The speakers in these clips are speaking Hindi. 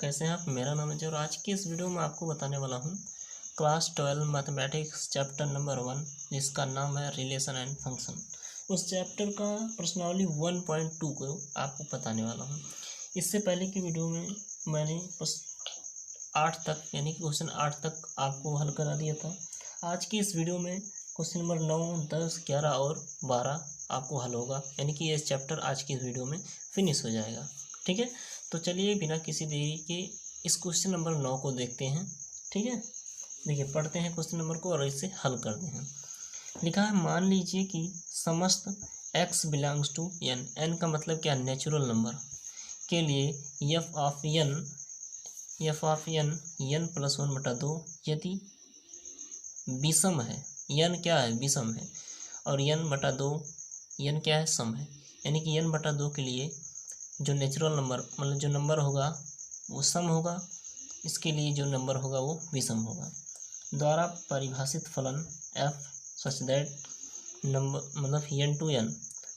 कैसे हैं आप। मेरा नाम है और आज की इस वीडियो में आपको बताने वाला हूं क्लास 12 मैथमेटिक्स चैप्टर नंबर 1 जिसका नाम है रिलेशन एंड फंक्शन। उस चैप्टर का प्रश्नावली 1.2 को आपको बताने वाला हूं। इससे पहले की वीडियो में मैंने बस 8 तक यानी कि क्वेश्चन 8 तक आपको हल करा दिया था। आज की इस वीडियो में क्वेश्चन नंबर 9, 10, 11 और 12 आपको हल होगा, यानी कि ये चैप्टर आज की इस वीडियो में फिनिश हो जाएगा। ठीक है, तो चलिए बिना किसी देरी के इस क्वेश्चन नंबर 9 को देखते हैं। ठीक है, देखिए पढ़ते हैं क्वेश्चन नंबर को और इसे हल करते हैं। लिखा है, मान लीजिए कि समस्त x belongs to n, n का मतलब क्या, नेचुरल नंबर के लिए f of n n plus 1/2 यदि विषम है, n क्या है, विषम है, और n/2 n क्या है, सम है, यानी कि n/2 के लिए जो नेचुरल नंबर मतलब जो नंबर होगा वो सम होगा, इसके लिए जो नंबर होगा वो विषम होगा। द्वारा परिभाषित फलन f सच दैट नंबर मतलब n टू n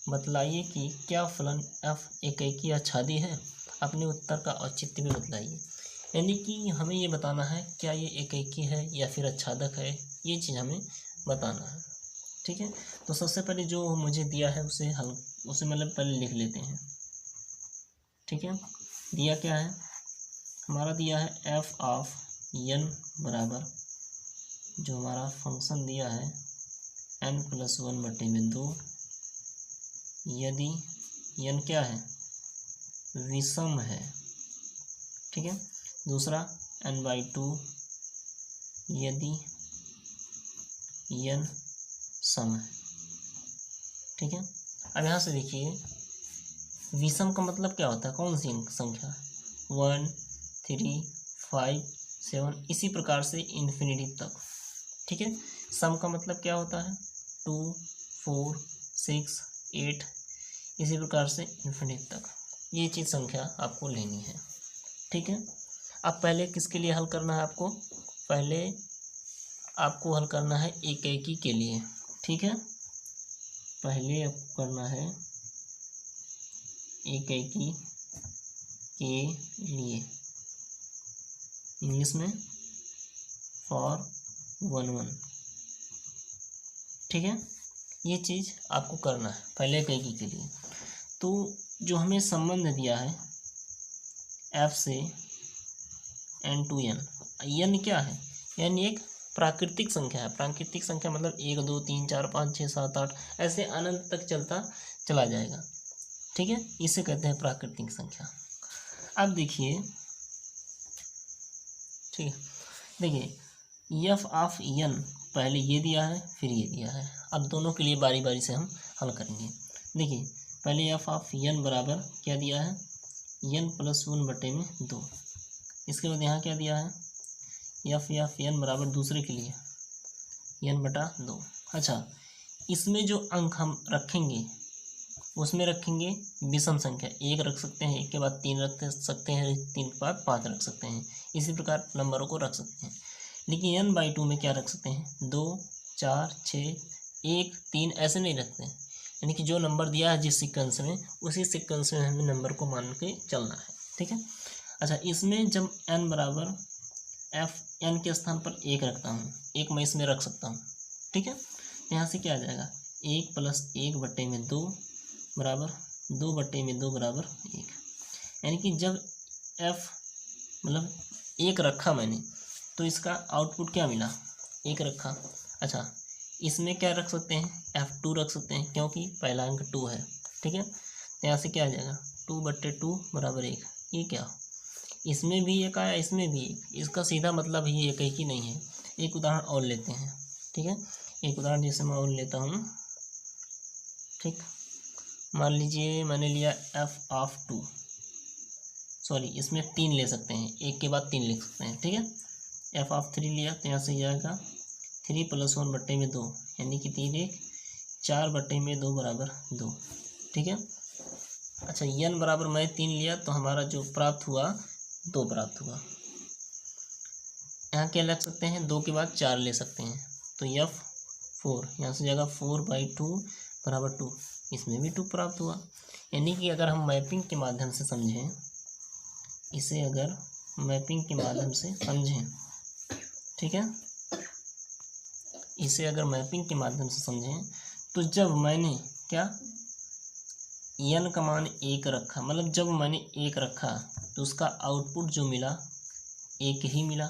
बतलाइए कि क्या फलन f एकेकी आच्छादी है। अपने उत्तर का औचित्य भी बतलाइए, यानी कि हमें ये बताना है क्या ये एकेकी है या फिर आच्छादक है, ये चीज़ हमें बताना है। ठीक है, तो सबसे पहले जो मुझे दिया है उसे मतलब पहले लिख लेते हैं। ठीक है, दिया क्या है, हमारा दिया है f ऑफ n बराबर जो हमारा फंक्शन दिया है n प्लस 1/2 यदि n क्या है, विषम है। ठीक है, दूसरा n/2 यदि n सम है। ठीक है, अब यहाँ से देखिए विषम का मतलब क्या होता है, कौन सी संख्या, 1, 3, 5, 7 इसी प्रकार से इन्फिनिटी तक। ठीक है, सम का मतलब क्या होता है, 2, 4, 6, 8 इसी प्रकार से इन्फिनिटी तक। ये चीज़ संख्या आपको लेनी है। ठीक है, अब पहले किसके लिए हल करना है आपको, पहले आपको हल करना है एकेकी के लिए। ठीक है, पहले आपको करना है एकेकी के लिए, इंग्लिश में फॉर 1 ठीक है, ये चीज़ आपको करना है पहले एकेकी के लिए। तो जो हमें संबंध दिया है f से n टू n, n क्या है, n एक प्राकृतिक संख्या है। प्राकृतिक संख्या मतलब 1, 2, 3, 4, 5, 6, 7, 8 ऐसे अनंत तक चलता चला जाएगा। ठीक है, इसे कहते हैं प्राकृतिक संख्या। अब देखिए, ठीक है, देखिए f ऑफ n पहले ये दिया है फिर ये दिया है। अब दोनों के लिए बारी बारी से हम हल करेंगे। देखिए पहले f ऑफ n बराबर क्या दिया है, n प्लस 1/2। इसके बाद यहाँ क्या दिया है, f या n बराबर दूसरे के लिए n/2। अच्छा, इसमें जो अंक हम रखेंगे उसमें रखेंगे विषम संख्या, 1 रख सकते हैं, 1 के बाद 3 रख सकते हैं, 3 के बाद 5 रख सकते हैं, इसी प्रकार नंबरों को रख सकते हैं। लेकिन n/2 में क्या रख सकते हैं, 2, 4, 6, 1, 3 ऐसे नहीं रखते हैं, यानी कि जो नंबर दिया है जिस सीक्वेंस में उसी सीक्वेंस में हमें नंबर को मान के चलना है। ठीक है, अच्छा इसमें जब n बराबर n के स्थान पर 1 रखता हूँ, 1 मैं इसमें रख सकता हूँ। ठीक है, यहाँ से क्या आ जाएगा, 1 प्लस 1/2 बराबर 2/2 बराबर 1, यानी कि जब f मतलब 1 रखा मैंने तो इसका आउटपुट क्या मिला, 1 रखा। अच्छा, इसमें क्या रख सकते हैं, f2 रख सकते हैं क्योंकि पहला अंक 2 है। ठीक है, तो यहाँ से क्या आ जाएगा, 2/2 बराबर 1। ये क्या, इसमें भी 1 आया, इसमें भी 1, इसका सीधा मतलब ये एक ही नहीं है। एक उदाहरण और लेते हैं। ठीक है, एक उदाहरण जैसे मैं और लेता हूँ। ठीक, मान लीजिए मैंने लिया f ऑफ 2, सॉरी इसमें 3 ले सकते हैं, 1 के बाद 3 लिख सकते हैं। ठीक है, f ऑफ 3 लिया तो यहाँ से जाएगा 3 प्लस 1/2 यानी कि 3, 1, 4/2 बराबर 2। ठीक है, अच्छा n बराबर मैं 3 लिया तो हमारा जो प्राप्त हुआ 2 प्राप्त हुआ। यहाँ क्या लग सकते हैं, 2 के बाद 4 ले सकते हैं तो f4 यहाँ से जाएगा 4/2 बराबर 2, इसमें भी 2 प्राप्त हुआ। यानी कि अगर हम मैपिंग के माध्यम से समझें, इसे अगर मैपिंग के माध्यम से समझें, ठीक है। इसे अगर मैपिंग के माध्यम से समझें तो जब मैंने क्या n का मान 1 रखा, मतलब जब मैंने 1 रखा तो उसका आउटपुट जो मिला 1 ही मिला,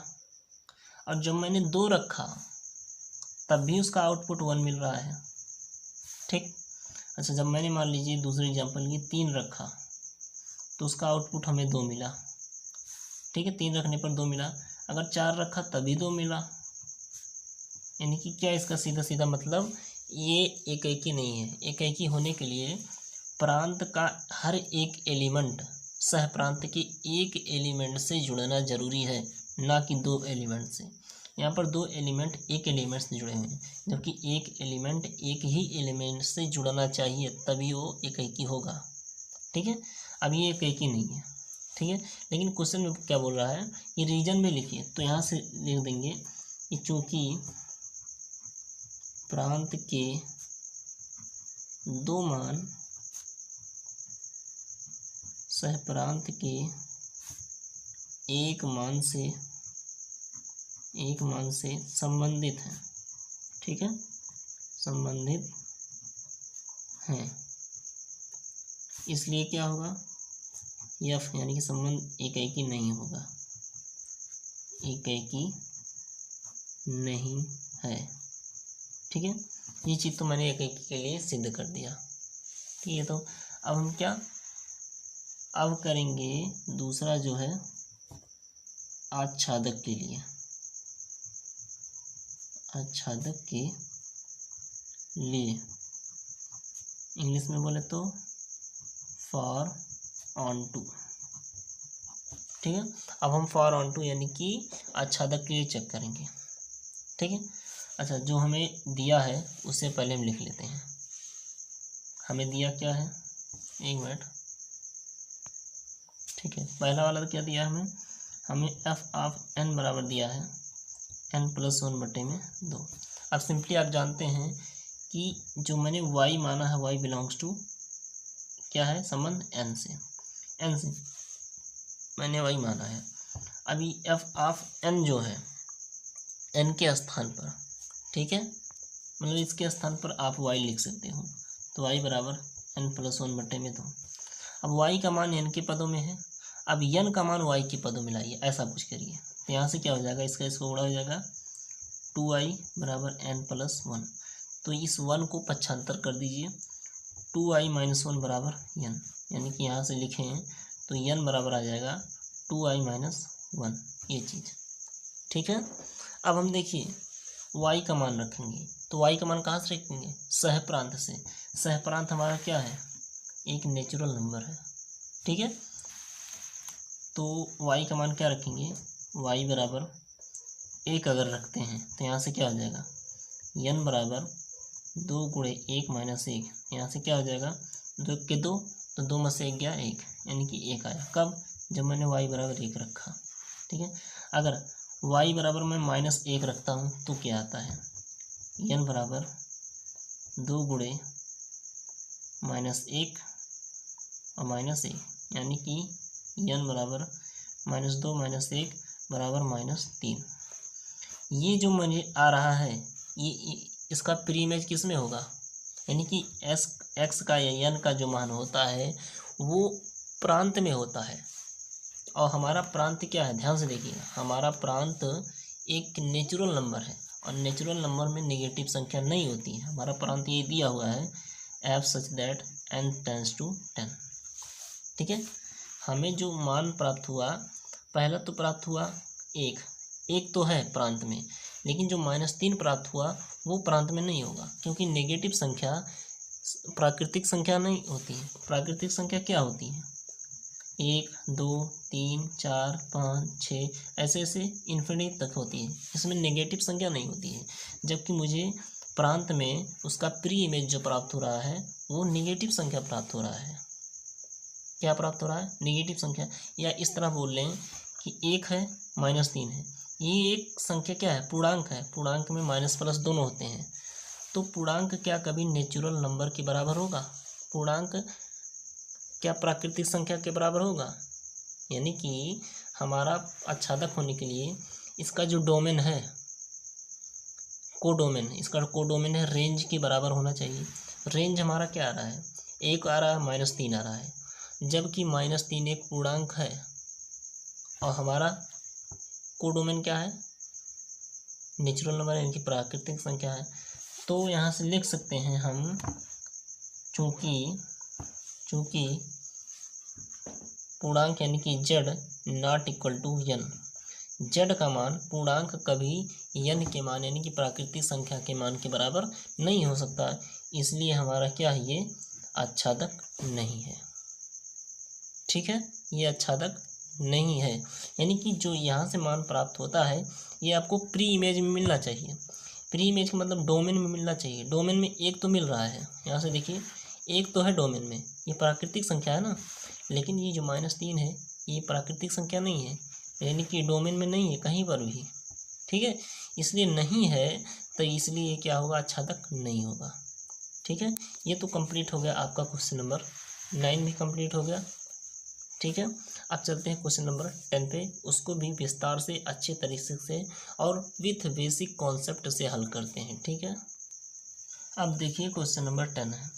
और जब मैंने 2 रखा तब भी उसका आउटपुट 1 मिल रहा है, ठीक। अच्छा, जब मैंने मान लीजिए दूसरे एग्जांपल की 3 रखा तो उसका आउटपुट हमें 2 मिला, ठीक है, 3 रखने पर 2 मिला। अगर 4 रखा तभी 2 मिला, यानी कि क्या इसका सीधा सीधा मतलब ये एकैकी नहीं है। एकैकी होने के लिए प्रांत का हर एक एलिमेंट सह प्रांत के एक एलिमेंट से जुड़ना जरूरी है, ना कि 2 एलिमेंट से। यहाँ पर 2 एलिमेंट एक एलिमेंट से जुड़े हुए हैं, जबकि एक एलिमेंट एक ही एलिमेंट से जुड़ना चाहिए, तभी वो एकैकी होगा, ठीक है। अब ये एकैकी नहीं है, ठीक है। लेकिन क्वेश्चन में क्या बोल रहा है, ये रीजन में लिखिए, तो यहाँ से लिख देंगे कि चूंकि प्रांत के 2 मान सह प्रांत के एक मान से संबंधित हैं, ठीक है, संबंधित हैं, इसलिए क्या होगा, एफ यानी कि संबंध एकैकी नहीं होगा, एकैकी नहीं है, ठीक है। ये चीज़ तो मैंने एकैकी के लिए सिद्ध कर दिया, ठीक है। तो अब हम क्या अब करेंगे दूसरा जो है आच्छादक के लिए, आच्छादक के लिए इंग्लिश में बोले तो फॉर ऑन टू, ठीक है। अब हम फॉर ऑन टू यानी कि आच्छादक के लिए चेक करेंगे, ठीक है। अच्छा, जो हमें दिया है उससे पहले हम लिख लेते हैं। हमें दिया क्या है, एक मिनट, ठीक है। पहला वाला क्या दिया हमें एफ ऑफ एन बराबर दिया है n+1/2। अब सिंपली आप जानते हैं कि जो मैंने y माना है y बिलोंग्स टू क्या है, संबंध n से मैंने y माना है। अभी एफ ऑफ n जो है n के स्थान पर, ठीक है, मतलब इसके स्थान पर आप y लिख सकते हो, तो y बराबर n+1/2। अब y का मान n के पदों में है, अब n का मान y के पदों में लाइए, ऐसा कुछ करिए, तो यहाँ से क्या हो जाएगा, इसका गुणा हो जाएगा 2y बराबर n+1। तो इस 1 को पक्षांतर कर दीजिए, 2i-1 बराबर n, यानी कि यहाँ से लिखें तो n बराबर आ जाएगा 2i-1, ये चीज़, ठीक है। अब हम देखिए y का मान रखेंगे, तो y का मान कहाँ से रखेंगे, सह प्रांत से। सह प्रांत हमारा क्या है, एक नेचुरल नंबर है, ठीक है। तो y का मान क्या रखेंगे, y बराबर 1 अगर रखते हैं तो यहाँ से क्या हो जाएगा, n बराबर 2 × 1 - 1, यहाँ से क्या हो जाएगा, 2 के 2, तो 2 में से 1 गया 1, यानी कि 1 आया। कब, जब मैंने y बराबर 1 रखा, ठीक है। अगर y बराबर मैं -1 रखता हूँ तो क्या आता है, n बराबर 2 × -1 और -1, यानी कि n बराबर -2 - 1 बराबर -3। ये जो मुझे आ रहा है ये इसका प्री इमेज किस में होगा, यानी कि x का या n का जो मान होता है वो प्रांत में होता है, और हमारा प्रांत क्या है, ध्यान से देखिएगा, हमारा प्रांत एक नेचुरल नंबर है, और नेचुरल नंबर में नेगेटिव संख्या नहीं होती है। हमारा प्रांत ये दिया हुआ है f such that n tends to 10, ठीक है। हमें जो मान प्राप्त हुआ, पहला तो प्राप्त हुआ एक तो है प्रांत में, लेकिन जो -3 प्राप्त हुआ वो प्रांत में नहीं होगा, क्योंकि नेगेटिव संख्या प्राकृतिक संख्या नहीं होती है। प्राकृतिक संख्या क्या होती है, 1 2 3 4 5 6 ऐसे ऐसे इन्फिनिट तक होती है, इसमें नेगेटिव संख्या नहीं होती है। जबकि मुझे प्रांत में उसका प्री इमेज जो प्राप्त हो रहा है वो नेगेटिव संख्या प्राप्त हो रहा है। क्या प्राप्त हो रहा है, नेगेटिव संख्या, या इस तरह बोल लें कि 1 है -3 है, ये एक संख्या क्या है, पूर्णांक है। पूर्णांक में माइनस प्लस दोनों होते हैं, तो पूर्णांक क्या कभी नेचुरल नंबर के बराबर होगा, पूर्णांक क्या प्राकृतिक संख्या के बराबर होगा, यानी कि हमारा आच्छादक होने के लिए इसका जो डोमेन है, कोडोमेन, इसका कोडोमेन है रेंज के बराबर होना चाहिए। रेंज हमारा क्या आ रहा है, 1 आ रहा है, -3 आ रहा है, जबकि -3 एक पूर्णांक है और हमारा कोडोमेन क्या है, नेचुरल नंबर यानी कि प्राकृतिक संख्या है। तो यहाँ से लिख सकते हैं हम, चूँकि पूर्णांक यानी कि z not equal to n, z का मान पूर्णांक कभी n के मान यानी कि प्राकृतिक संख्या के मान के बराबर नहीं हो सकता, इसलिए हमारा क्या है, ये आच्छादक नहीं है। ठीक है, ये आच्छादक नहीं है, यानी कि जो यहाँ से मान प्राप्त होता है ये आपको प्री इमेज में मिलना चाहिए। प्री इमेज का मतलब डोमेन में मिलना चाहिए। डोमेन में एक तो मिल रहा है, यहाँ से देखिए एक तो है डोमेन में, ये प्राकृतिक संख्या है ना, लेकिन ये जो -3 है ये प्राकृतिक संख्या नहीं है, यानी कि डोमेन में नहीं है कहीं पर भी। ठीक है, इसलिए नहीं है, तो इसलिए क्या होगा, आच्छादक नहीं होगा। ठीक है, ये तो कंप्लीट हो गया आपका क्वेश्चन नंबर 9 भी कंप्लीट हो गया। ठीक है, अब चलते हैं क्वेश्चन नंबर 10 पे, उसको भी विस्तार से अच्छे तरीके से और विथ बेसिक कॉन्सेप्ट से हल करते हैं। ठीक है, अब देखिए क्वेश्चन नंबर 10 है,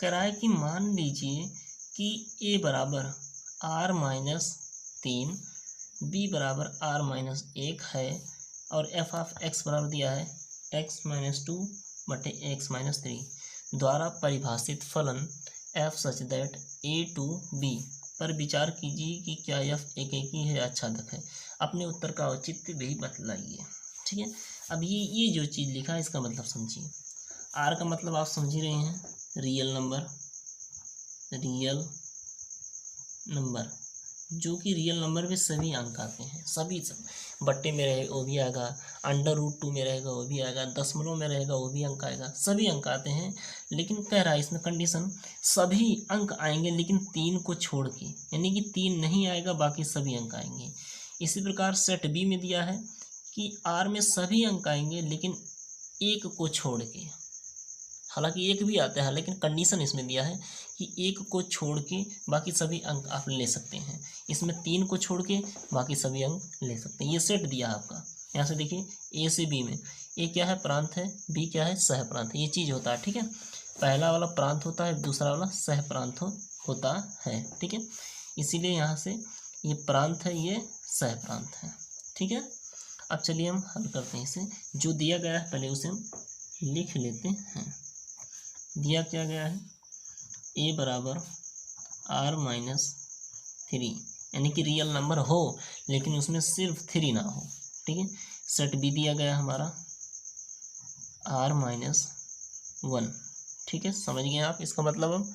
कह रहा है कि मान लीजिए कि a बराबर r-3, b बराबर r-1 है और f ऑफ x बराबर दिया है x-2 बटे x-3 द्वारा परिभाषित फलन f such that a to b पर विचार कीजिए कि क्या f एकेकी है, आच्छादक है। अपने उत्तर का औचित्य भी बतलाइए। ठीक है, अब ये जो चीज़ लिखा है इसका मतलब समझिए। r का मतलब आप समझ ही रहे हैं, रियल नंबर, जो कि रियल नंबर में सभी अंक आते हैं, सभी बट्टे में रहे वो भी आएगा, √2 में रहेगा वो भी आएगा, दशमलव में रहेगा वो भी अंक आएगा, सभी अंक आते हैं। लेकिन कह रहा है इसमें कंडीशन, सभी अंक आएंगे लेकिन 3 को छोड़ के, यानी कि 3 नहीं आएगा बाकी सभी अंक आएंगे। इसी प्रकार सेट बी में दिया है कि r में सभी अंक आएंगे लेकिन 1 को छोड़ के, हालांकि 1 भी आता है लेकिन कंडीशन इसमें दिया है कि 1 को छोड़ के बाकी सभी अंक आप ले सकते हैं। इसमें 3 को छोड़ के बाकी सभी अंक ले सकते हैं। ये सेट दिया है आपका, यहाँ से देखिए a से b में a क्या है, प्रांत है, b क्या है, सह प्रांत है। ये चीज़ होता है। ठीक है, पहला वाला प्रांत होता है, दूसरा वाला सह प्रांत होता है। ठीक है, इसीलिए यहाँ से ये प्रांत है, ये सह प्रांत है। ठीक है, अब चलिए हम हल करते हैं इसे। जो दिया गया है पहले उसे हम लिख लेते हैं। दिया क्या गया है, a बराबर r-3, यानी कि रियल नंबर हो लेकिन उसमें सिर्फ 3 ना हो। ठीक है, सेट बी दिया गया हमारा r-1। ठीक है, समझ गए आप इसका मतलब।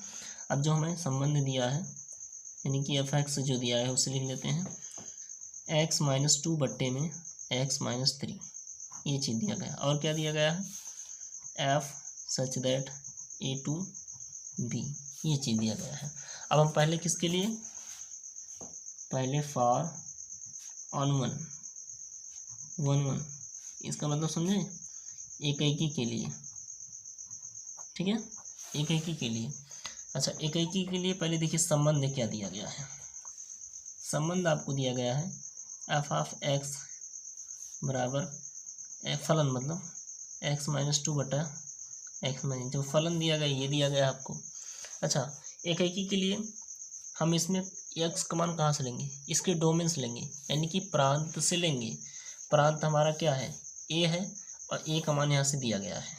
अब जो हमें संबंध दिया है यानी कि f(x) जो दिया है उसे लिख लेते हैं, x-2 बट्टे में x-3, ये चीज़ दिया गया। और क्या दिया गया है, f such that a to b, ये चीज़ दिया गया है। अब हम पहले किसके लिए, पहले फॉर ऑन 1, इसका मतलब समझे, एकेकी के लिए। ठीक है, एकेकी के लिए। अच्छा, एकेकी के लिए पहले देखिए संबंध क्या दिया गया है। संबंध आपको दिया गया है f ऑफ x बराबर फलन, मतलब x-2 बटा x-, जो फलन दिया गया ये दिया गया आपको। अच्छा, एकेकी के लिए हम इसमें x का मान कहाँ से लेंगे, इसके डोमेन से लेंगे, यानी कि प्रांत से लेंगे। प्रांत हमारा क्या है, a है, और a का मान यहाँ से दिया गया है।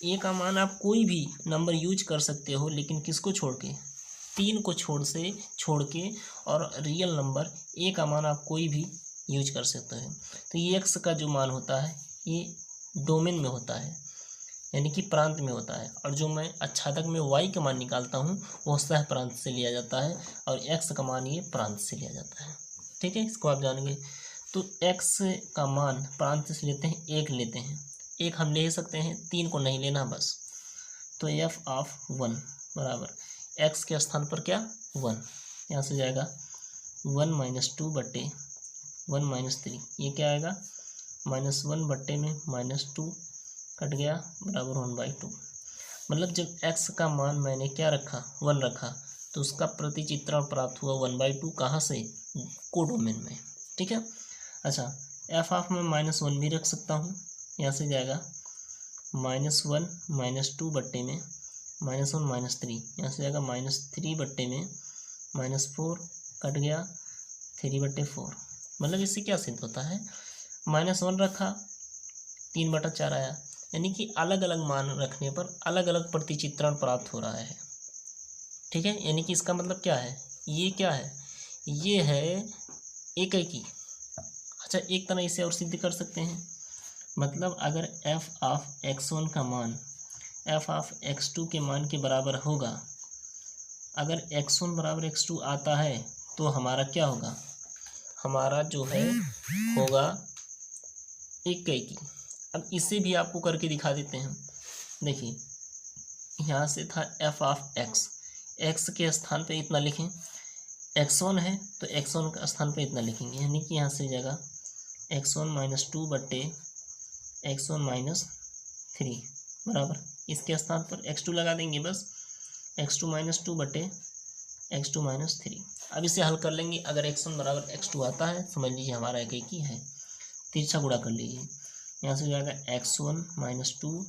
a का मान आप कोई भी नंबर यूज कर सकते हो, लेकिन किसको छोड़ के, 3 को छोड़ के, और रियल नंबर a का मान आप कोई भी यूज कर सकते हो। तो ये x का जो मान होता है ये डोमेन में होता है, यानी कि प्रांत में होता है, और जो मैं आच्छादक में y का मान निकालता हूँ वो सह प्रांत से लिया जाता है, और x का मान ये प्रांत से लिया जाता है। ठीक है, इसको आप जानेंगे। तो x का मान प्रांत से लेते हैं, 1 लेते हैं, 1 हम ले सकते हैं, 3 को नहीं लेना बस। तो f ऑफ 1 बराबर x के स्थान पर क्या, 1, यहाँ से जाएगा 1-2 बट्टे 1-3, ये क्या आएगा, -1 बट्टे में -2 कट गया बराबर 1/2। मतलब जब x का मान मैंने क्या रखा, 1 रखा, तो उसका प्रतिचित्रण प्राप्त हुआ 1/2, कहाँ से, कोडोमेन में। ठीक है। अच्छा, एफ ऑफ में -1 भी रख सकता हूँ, यहाँ से जाएगा -1 -2 बट्टे में -1 -3, यहाँ से जाएगा -3 बट्टे में -4 कट गया 3/4। मतलब इससे क्या सिद्ध होता है, -1 रखा 3/4 आया, यानी कि अलग अलग मान रखने पर अलग अलग प्रतिचित्रण प्राप्त हो रहा है। ठीक है, यानी कि इसका मतलब क्या है, ये क्या है, ये है एकैकी। अच्छा, एक तरह इसे और सिद्ध कर सकते हैं, मतलब अगर f ऑफ x1 का मान f ऑफ x2 के मान के बराबर होगा, अगर x1 बराबर x2 आता है तो हमारा क्या होगा, हमारा जो है होगा एकैकी। अब इसे भी आपको करके दिखा देते हैं। देखिए, यहाँ से था f ऑफ x के स्थान पे इतना लिखें, x1 है तो x1 के स्थान पे इतना लिखेंगे, यानी कि यहाँ से जाएगा x1 -2 बट्टे x1 -3 बराबर इसके स्थान पर x2 लगा देंगे, बस x2 -2 बट्टे x2 -3। अब इसे हल कर लेंगे, अगर x1 बराबर x2 आता है समझ लीजिए हमारा एकैकी है। तिरछा गुणा कर लीजिए, यहाँ से जाएगा x1 -2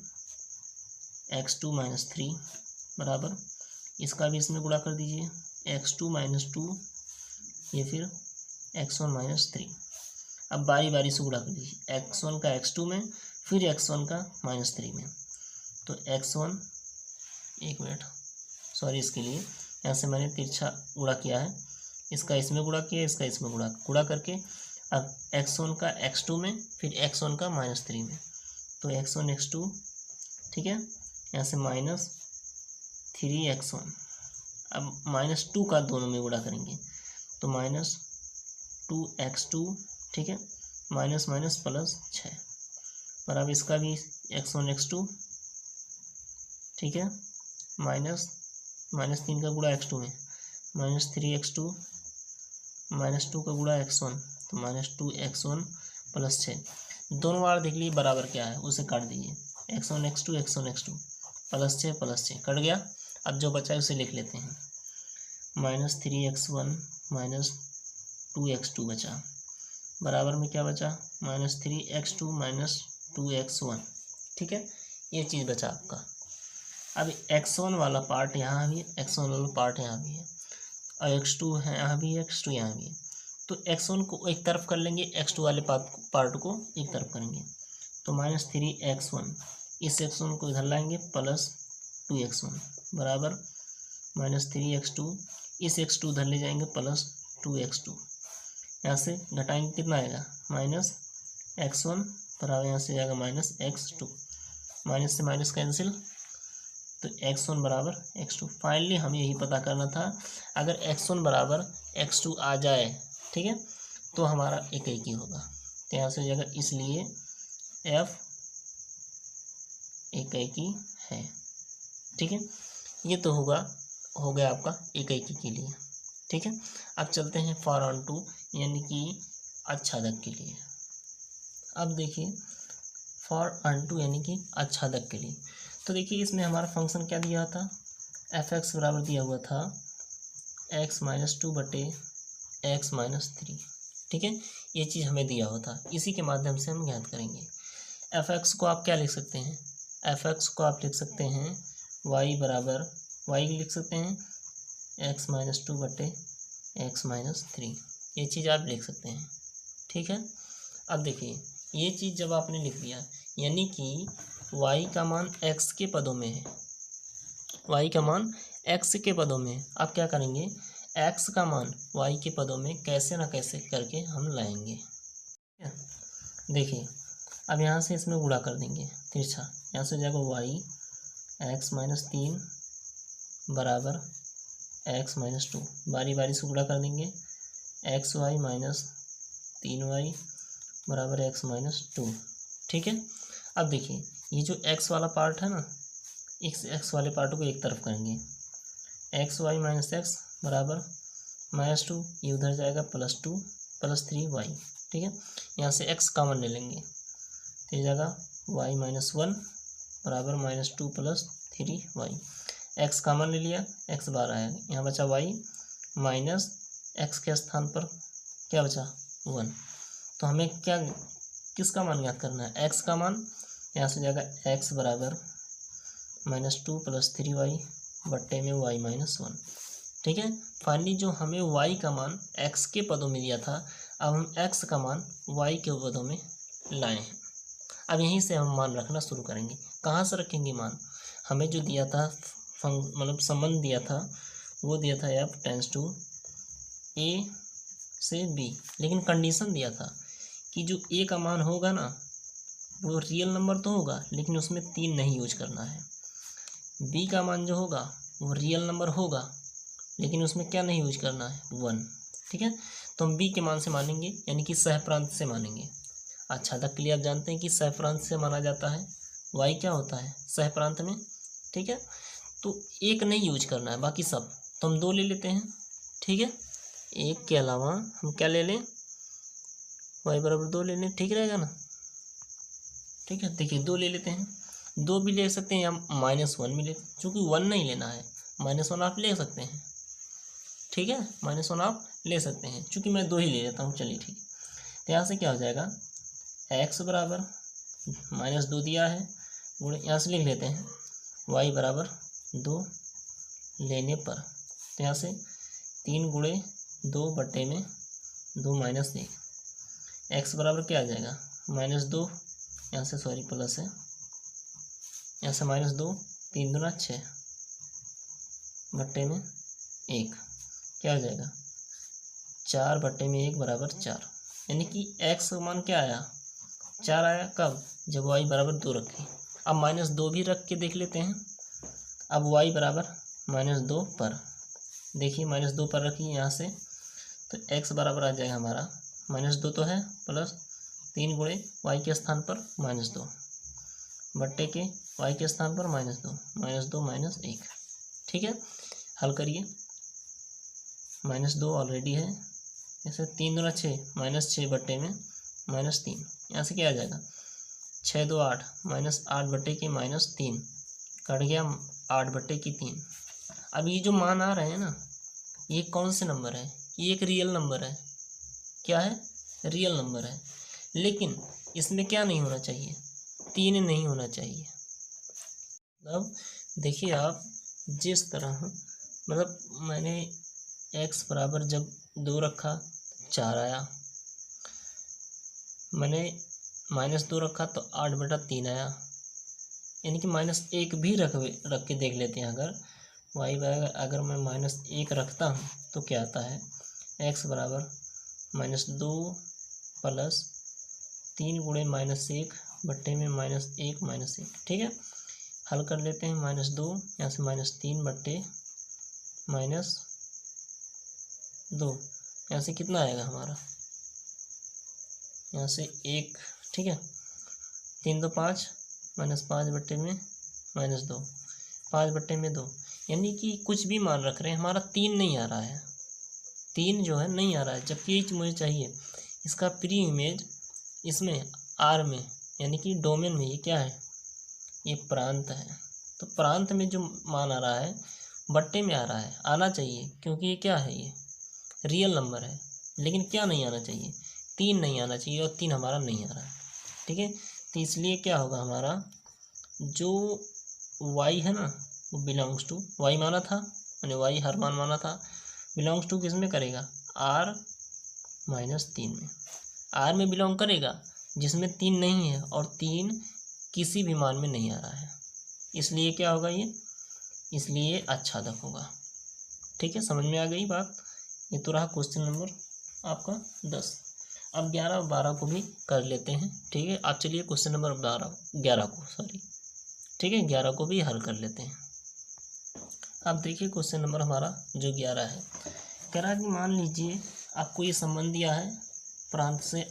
x2 -3 बराबर इसका भी इसमें गुणा कर दीजिए, x2 -2 ये फिर x1 -3। अब बारी बारी से गुणा कर लीजिए, x1 का x2 में फिर x1 का -3 में, तो x1 एक मिनट सॉरी इसके लिए यहाँ से मैंने तिरछा गुणा किया है, इसका इसमें गुणा किया, इसका इसमें गुणा करके अब x1 का x2 में फिर x1 का -3 में, तो x1 x2 ठीक है, यहाँ से -3x1। अब -2 का दोनों में गुणा करेंगे तो -2x2 ठीक है, माइनस माइनस प्लस 6 बराबर इसका भी x1 x2 ठीक है, -3 का गुणा x2 में -3x2 -2 का गुणा x1 तो -2x1 प्लस 6। दोनों बार देख लीजिए बराबर क्या है, उसे काट दीजिए, x1 x2 प्लस 6 कट गया। अब जो बचा है उसे लिख लेते हैं, -3x1 -2x2 बचा, बराबर में क्या बचा -3x2 -2x1। ठीक है, ये चीज़ बचा आपका। अब x1 वाला पार्ट यहाँ भी है, x1 वाला पार्ट यहाँ भी है, और x2 है यहाँ भी है, x2 यहाँ भी है, तो x1 को एक तरफ कर लेंगे, x2 वाले पार्ट को एक तरफ करेंगे, तो -3x1 इस x1 को इधर लाएंगे प्लस 2x1 बराबर -3x2 इस x2 इधर ले जाएंगे प्लस 2x2, यहाँ से घटाएंगे कितना आएगा -x1 बराबर यहाँ से जाएगा -x2, माइनस से माइनस कैंसिल, तो x1 बराबर x2। फाइनली हमें यही पता करना था, अगर x1 बराबर x2 आ जाए ठीक है तो हमारा एकैकी होगा, तो यहाँ से जाएगा इसलिए f एकैकी है। ठीक है, ये तो हो गया आपका एकैकी के लिए। ठीक है, अब चलते हैं फॉर ऑन टू यानी कि आच्छादक के लिए। अब देखिए फॉर ऑन टू यानी कि आच्छादक के लिए, तो देखिए इसमें हमारा फंक्शन क्या दिया था, f(x) बराबर दिया हुआ था x - 2 बटे x - 3। ठीक है, ये चीज़ हमें दिया हुआ था, इसी के माध्यम से हम ज्ञात करेंगे। f(x) को आप क्या लिख सकते हैं, f(x) को आप लिख सकते हैं y बराबर y लिख सकते हैं x - 2 बटे x - 3, ये चीज़ आप लिख सकते हैं। ठीक है, अब देखिए ये चीज़ जब आपने लिख दिया यानी कि y का मान x के पदों में है, y का मान x के पदों में है। अब क्या करेंगे, x का मान y के पदों में कैसे ना कैसे करके हम लाएंगे। देखिए अब यहाँ से इसमें गुणा कर देंगे तिरछा, यहाँ से जाएगा y x - 3 बराबर x - 2, बारी बारी से गुणा कर देंगे, xy - 3y बराबर x - 2। ठीक है, अब देखिए ये जो x वाला पार्ट है ना, इस x वाले पार्ट को एक तरफ करेंगे, xy - x बराबर -2, ये उधर जाएगा +2 + 3y। ठीक है, यहाँ से x कॉमन ले लेंगे, तो ये जाएगा y - 1 बराबर -2 + 3y, x कॉमन ले लिया, x बार आएगा, यहाँ बचा y माइनस x के स्थान पर क्या बचा 1। तो हमें क्या किसका मान ज्ञात करना है, x का मान। यहाँ से जाएगा x बराबर -2 + 3y बट्टे में y - 1। ठीक है, फाइनली जो हमें y का मान x के पदों में दिया था, अब हम x का मान y के पदों में लाए हैं। अब यहीं से हम मान रखना शुरू करेंगे। कहाँ से रखेंगे मान, हमें जो दिया था मतलब संबंध दिया था, वो दिया था f टेंड्स टू a से b, लेकिन कंडीशन दिया था कि जो a का मान होगा ना वो रियल नंबर तो होगा लेकिन उसमें 3 नहीं यूज करना है। b का मान जो होगा वो रियल नंबर होगा लेकिन उसमें क्या नहीं यूज करना है, 1। ठीक है, तो हम b के मान से मानेंगे, यानी कि सहप्रांत से मानेंगे। अच्छा तक के लिए आप जानते हैं कि सहप्रांत से माना जाता है, y क्या होता है सहप्रांत में। ठीक है, तो एक नहीं यूज करना है, बाकी सब। तो हम 2 ले लेते हैं। ठीक है, एक के अलावा हम क्या ले लें, y बराबर 2 ले लें, ठीक रहेगा ना। ठीक है, देखिए 2 ले लेते हैं, 2 भी ले सकते हैं या -1 भी ले, चूँकि 1 नहीं लेना है, -1 आप ले सकते हैं। ठीक है, -1 आप ले सकते हैं, चूँकि मैं 2 ही ले लेता हूँ। चलिए ठीक है, तो यहाँ से क्या हो जाएगा, x बराबर -2 दिया है, गुणे यहाँ से लिख लेते हैं y बराबर 2 लेने पर, तो यहाँ से 3 गुणे 2 बट्टे में 2 - 1, x बराबर क्या आ जाएगा -2, यहाँ से सॉरी प्लस है, यहाँ से -2, 3 दूना 6 बट्टे में 1, क्या हो जाएगा 4 बट्टे में 1 बराबर 4, यानी कि x का मान क्या आया 4 आया। कब, जब y बराबर 2 रखें। अब -2 भी रख के देख लेते हैं। अब y बराबर -2 पर, देखिए -2 पर रखिए यहाँ से, तो x बराबर आ जाएगा हमारा -2 तो है, प्लस 3 गुणे y के स्थान पर -2 बट्टे के y के स्थान पर -2 -1। ठीक है, हल करिए, -2 ऑलरेडी है, जैसे 3 दूना 6 -6 बट्टे में -3, यहाँ से क्या आ जाएगा 6 2 8 -8 बट्टे के -3 कट गया 8 बट्टे की 3। अब ये जो मान आ रहे हैं ना, ये कौन से नंबर है, ये एक रियल नंबर है। क्या है, रियल नंबर है, लेकिन इसमें क्या नहीं होना चाहिए, 3 नहीं होना चाहिए। अब देखिए आप, जिस तरह मतलब मैंने x बराबर जब 2 रखा 4 आया, मैंने -2 रखा तो 8/3 आया, यानी कि -1 भी रख के देख लेते हैं। अगर y बराबर, अगर मैं -1 रखता हूँ तो क्या आता है, x बराबर -2 प्लस 3 गुणे -1 बट्टे में -1 -1। ठीक है, हल कर लेते हैं, -2 यहाँ से -3 बट्टे -2, यहाँ से कितना आएगा हमारा, यहाँ से 1। ठीक है, 3 2 5 -5 बट्टे में -2, 5 बट्टे में 2, यानी कि कुछ भी मान रख रहे हैं, हमारा 3 नहीं आ रहा है, 3 जो है नहीं आ रहा है, जबकि ये मुझे चाहिए इसका प्री इमेज इसमें आर में, यानी कि डोमेन में। ये क्या है, ये प्रांत है, तो प्रांत में जो मान आ रहा है बट्टे में आ रहा है, आना चाहिए, क्योंकि ये क्या है, ये रियल नंबर है। लेकिन क्या नहीं आना चाहिए, 3 नहीं आना चाहिए, और 3 हमारा नहीं आ रहा है। ठीक है, तो इसलिए क्या होगा, हमारा जो y है ना वो बिलोंग्स टू, y माना था मैंने, y हर मान माना था, बिलोंग्स टू किस में करेगा, r -3 में, r में बिलोंग करेगा जिसमें 3 नहीं है, और 3 किसी भी मान में नहीं आ रहा है, इसलिए क्या होगा ये, इसलिए आच्छादक होगा। ठीक है, समझ में आ गई बात। ये तो रहा क्वेश्चन नंबर आपका 10। अब 11 और 12 को भी कर लेते हैं। ठीक है, आप चलिए क्वेश्चन नंबर 11 को, सॉरी, ठीक है, 11 को भी हल कर लेते हैं। अब देखिए क्वेश्चन नंबर हमारा जो 11 है, कह रहा है कि मान लीजिए आपको ये संबंध दिया है प्रांत से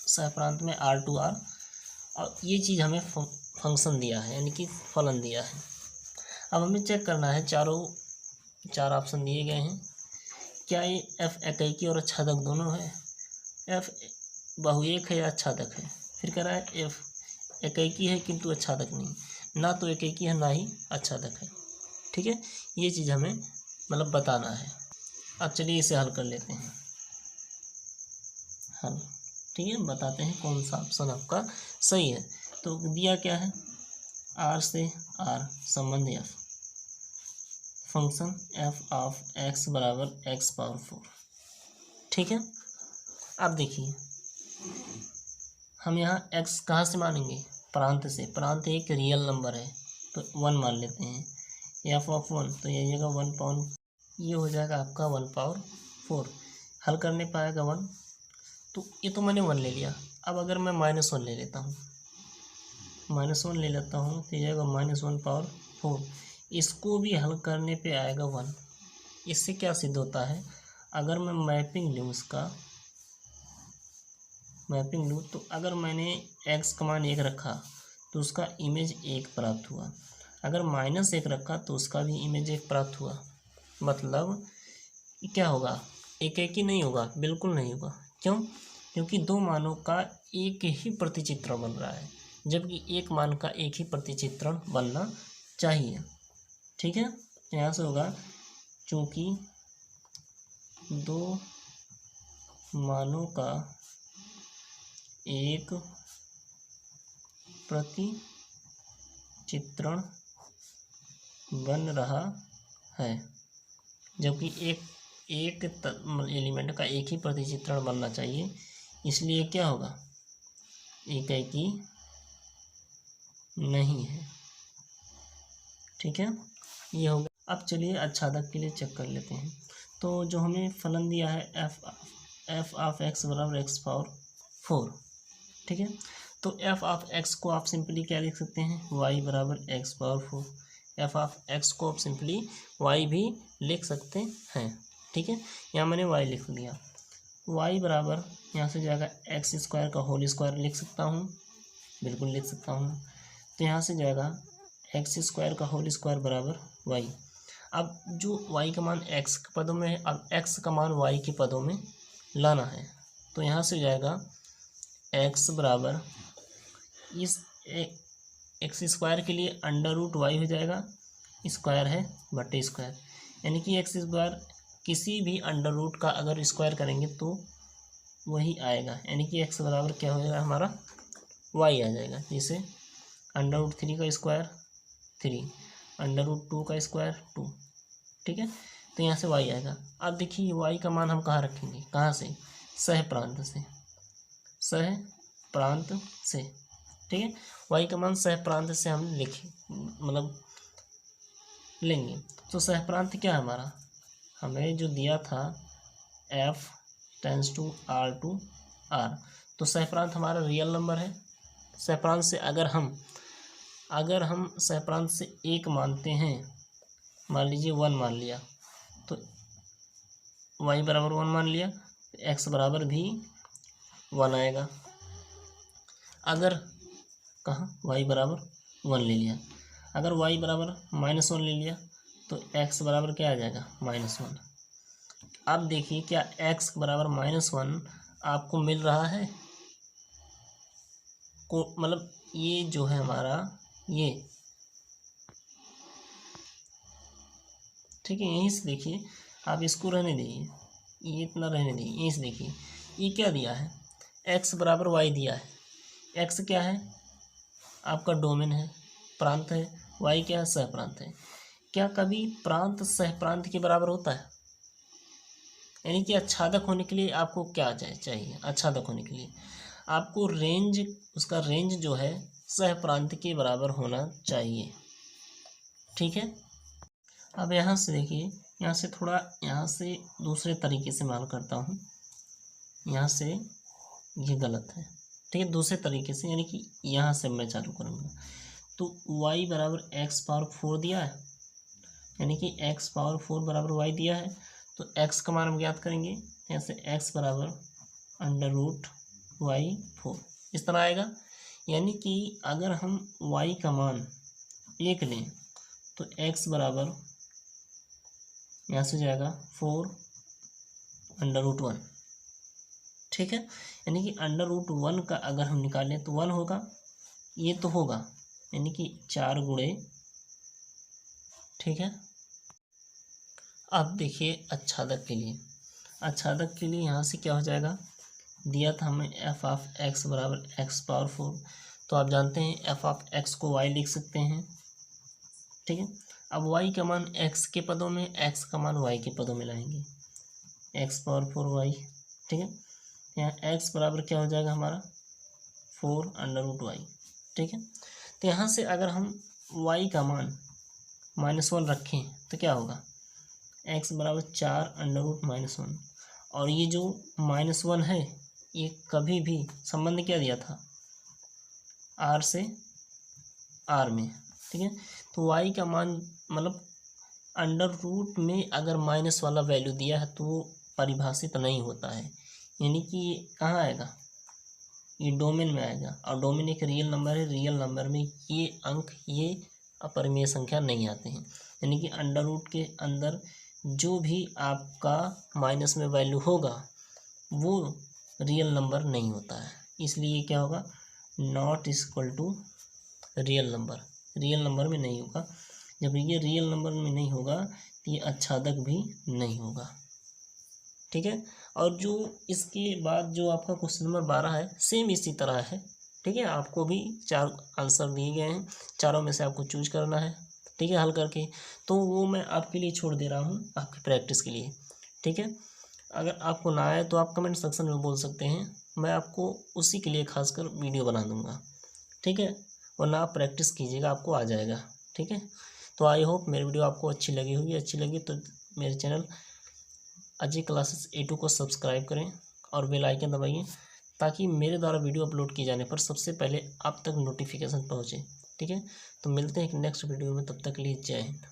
सहप्रांत में R2R, और ये चीज़ हमें फंक्शन दिया है, यानी कि फलन दिया है। अब हमें चेक करना है, चार ऑप्शन दिए गए हैं, क्या ये f एकैकी और आच्छादक दोनों है, f बहुएक है या आच्छादक है। फिर कह रहा है f एकैकी है किंतु आच्छादक नहीं, ना तो एकैकी है ना ही आच्छादक है। ठीक है, ये चीज़ हमें मतलब बताना है। अब चलिए इसे हल कर लेते हैं। हल। ठीक है, बताते हैं कौन सा ऑप्शन आपका सही है। तो दिया क्या है, आर से आर संबंध F, function F of x बराबर एक्स पावर 4। ठीक है, अब देखिए हम यहाँ x कहाँ से मानेंगे, प्रांत से। प्रांत एक रियल नंबर है तो 1 मान लेते हैं। एफ ऑफ 1 तो ये आएगा 1 ये हो जाएगा आपका 1/4। हल करने पाएगा 1, तो ये तो मैंने 1 ले लिया। अब अगर मैं -1 ले लेता हूँ, -1 ले लेता हूँ तो ये आएगा -1/4। इसको भी हल करने पे आएगा 1। इससे क्या सिद्ध होता है, अगर मैं मैपिंग लूँ इसका, मैपिंग लूँ तो अगर मैंने x का मान 1 रखा तो उसका इमेज 1 प्राप्त हुआ, अगर -1 रखा तो उसका भी इमेज 1 प्राप्त हुआ। मतलब क्या होगा, एक ही नहीं होगा, बिल्कुल नहीं होगा। क्यों, क्योंकि दो मानों का एक ही प्रतिचित्रण बन रहा है, जबकि एक मान का एक ही प्रतिचित्रण बनना चाहिए। ठीक है, यहाँ से होगा चूँकि दो मानों का एक प्रतिचित्रण बन रहा है, जबकि एक एलिमेंट का एक ही प्रतिचित्रण बनना चाहिए, इसलिए क्या होगा, एक ही नहीं है। ठीक है, ये हो गया। अब चलिए आच्छादक के लिए चेक कर लेते हैं। तो जो हमें फलन दिया है एफ ऑफ एक्स बराबर एक्स पावर 4। ठीक है, तो एफ ऑफ एक्स को आप सिंपली क्या लिख सकते हैं, वाई बराबर x power 4। F of x को आप सिंपली वाई भी लिख सकते हैं। ठीक है, यहाँ मैंने वाई लिख दिया। वाई बराबर यहाँ से जाएगा एक्स स्क्वायर का होल स्क्वायर लिख सकता हूँ, बिल्कुल लिख सकता हूँ। तो यहाँ से जाएगा एक्स स्क्वायर का होल स्क्वायर बराबर वाई। अब जो वाई का मान एक्स के पदों में है, अब एक्स का मान वाई के पदों में लाना है। तो यहाँ से जाएगा एक्स बराबर इस एक्स स्क्वायर के लिए √y हो जाएगा, स्क्वायर है बटे स्क्वायर, यानी कि एक्स स्क्वायर किसी भी √ का अगर स्क्वायर करेंगे तो वही आएगा, यानी कि एक्स बराबर क्या हो जाएगा हमारा y आ जाएगा। जैसे √3 का स्क्वायर 3, √2 का स्क्वायर 2। ठीक है, तो यहाँ से y आएगा। अब देखिए y का मान हम कहाँ रखेंगे, कहाँ से, सह प्रांत से, सह प्रांत से। ठीक है, y का मान सह प्रांत से हम लिखें, मतलब लेंगे। तो सह प्रांत क्या है हमारा, हमें जो दिया था f tends to r to r, तो सह प्रांत हमारा रियल नंबर है। सह प्रांत से अगर हम सह प्रांत से 1 मानते हैं, मान लीजिए 1 मान लिया, तो y बराबर 1 मान लिया, तो x बराबर भी 1 आएगा। अगर कहाँ y बराबर 1 ले लिया, अगर y बराबर -1 ले लिया तो x बराबर क्या आ जाएगा, -1। अब देखिए क्या x बराबर -1 आपको मिल रहा है को, मतलब ये जो है हमारा ये, ठीक है, यहीं से देखिए, आप इसको रहने दीजिए, ये इतना रहने दीजिए, यहीं से देखिए ये क्या दिया है, x बराबर y दिया है। x क्या है आपका डोमेन है, प्रांत है, y क्या है सह प्रांत है। क्या कभी प्रांत सह प्रांत के बराबर होता है, यानी कि आच्छादक होने के लिए आपको क्या चाहिए, आच्छादक होने के लिए आपको रेंज, उसका रेंज जो है सह प्रांत के बराबर होना चाहिए। ठीक है, अब यहाँ से देखिए, यहाँ से थोड़ा, यहाँ से दूसरे तरीके से मान करता हूँ, यहाँ से ये गलत है। ठीक है, दूसरे तरीके से, यानी कि यहाँ से मैं चालू करूँगा। तो y बराबर एक्स पावर 4 दिया है, यानी कि x पावर 4 बराबर y दिया है, तो x का मान हम ज्ञात करेंगे। यहाँ से x बराबर √y4 इस तरह आएगा। यानी कि अगर हम y का मान 1 लें तो x बराबर यहाँ से जाएगा 4√1। ठीक है, यानी कि √1 का अगर हम निकालें तो 1 होगा, ये तो होगा, यानी कि 4 गुणे। ठीक है, अब देखिए आच्छादक के लिए, आच्छादक के लिए यहाँ से क्या हो जाएगा, दिया था हमें एफ ऑफ एक्स बराबर एक्स पावर 4, तो आप जानते हैं एफ ऑफ एक्स को वाई लिख सकते हैं, ठीक है। अब वाई का मान एक्स के पदों में, एक्स का मान वाई के पदों में लाएंगे, एक्स पावर 4 वाई, ठीक है। यहाँ एक्स बराबर क्या हो जाएगा हमारा 4 अंडर रूट वाई, ठीक है। तो यहाँ से अगर हम वाई का मान -1 रखें तो क्या होगा, एक्स बराबर 4 अंडर रूट -1, और ये जो -1 है ये कभी भी संबंध क्या दिया था, आर से आर में, ठीक है। तो वाई का मान मतलब अंडर रूट में अगर माइनस वाला वैल्यू दिया है तो वो परिभाषित नहीं होता है, यानी कि ये कहाँ आएगा, ये डोमेन में आएगा, और डोमेन एक रियल नंबर है, रियल नंबर में ये अंक, ये अपरिमेय संख्या नहीं आते हैं, यानी कि अंडर रूट के अंदर जो भी आपका माइनस में वैल्यू होगा वो रियल नंबर नहीं होता है, इसलिए क्या होगा, not equal to real number, real number में नहीं होगा। जब ये रियल नंबर में नहीं होगा तो ये आच्छादक भी नहीं होगा, ठीक है। और जो इसके बाद जो आपका क्वेश्चन नंबर 12 है सेम इसी तरह है, ठीक है। आपको भी 4 आंसर दिए गए हैं, चारों में से आपको चूज करना है, ठीक है, हल करके। तो वो मैं आपके लिए छोड़ दे रहा हूँ आपकी प्रैक्टिस के लिए, ठीक है। अगर आपको ना आए तो आप कमेंट सेक्शन में बोल सकते हैं, मैं आपको उसी के लिए खासकर वीडियो बना दूँगा, ठीक है। वरना आप प्रैक्टिस कीजिएगा, आपको आ जाएगा, ठीक है। तो आई होप मेरी वीडियो आपको अच्छी लगी होगी, अच्छी लगी तो मेरे चैनल अजय क्लासेस A2 को सब्सक्राइब करें और बेल आइकन दबाइए, ताकि मेरे द्वारा वीडियो अपलोड किए जाने पर सबसे पहले आप तक नोटिफिकेशन पहुँचे, ठीक है। तो मिलते हैं एक नेक्स्ट वीडियो में, तब तक के लिए जय हिंद।